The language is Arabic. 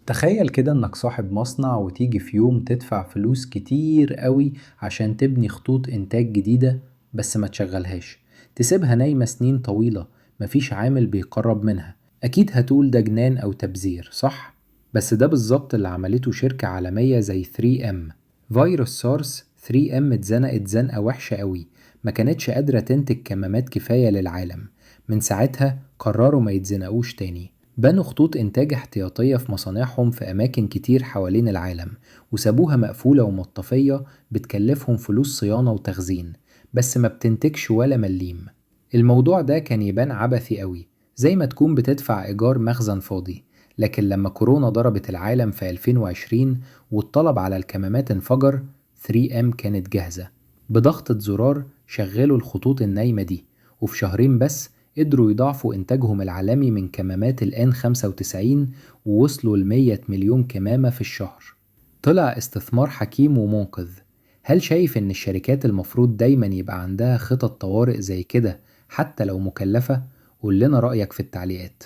تخيل كده انك صاحب مصنع وتيجي في يوم تدفع فلوس كتير قوي عشان تبني خطوط انتاج جديدة، بس ما تشغلهاش، تسيبها نايمة سنين طويلة، مفيش عامل بيقرب منها. اكيد هتقول ده جنان او تبذير، صح؟ بس ده بالظبط اللي عملته شركة عالمية زي 3M. فيروس سارس 3M اتزنقت زنقة وحشة قوي، ما كانتش قادرة تنتج كمامات كفاية للعالم. من ساعتها قرروا ما يتزنقوش تاني، بنوا خطوط إنتاج احتياطية في مصانعهم في أماكن كتير حوالين العالم، وسابوها مقفولة ومطفية بتكلفهم فلوس صيانة وتخزين، بس ما بتنتجش ولا مليم. الموضوع ده كان يبان عبثي قوي، زي ما تكون بتدفع إيجار مخزن فاضي. لكن لما كورونا ضربت العالم في 2020 والطلب على الكمامات انفجر، 3M كانت جاهزة. بضغطة زرار شغلوا الخطوط النايمة دي، وفي شهرين بس قدروا يضاعفوا إنتاجهم العالمي من كمامات ال N95 ووصلوا ل100 مليون كمامة في الشهر. طلع استثمار حكيم ومنقذ. هل شايف إن الشركات المفروض دايما يبقى عندها خطط طوارئ زي كده حتى لو مكلفة؟ قول لنا رأيك في التعليقات.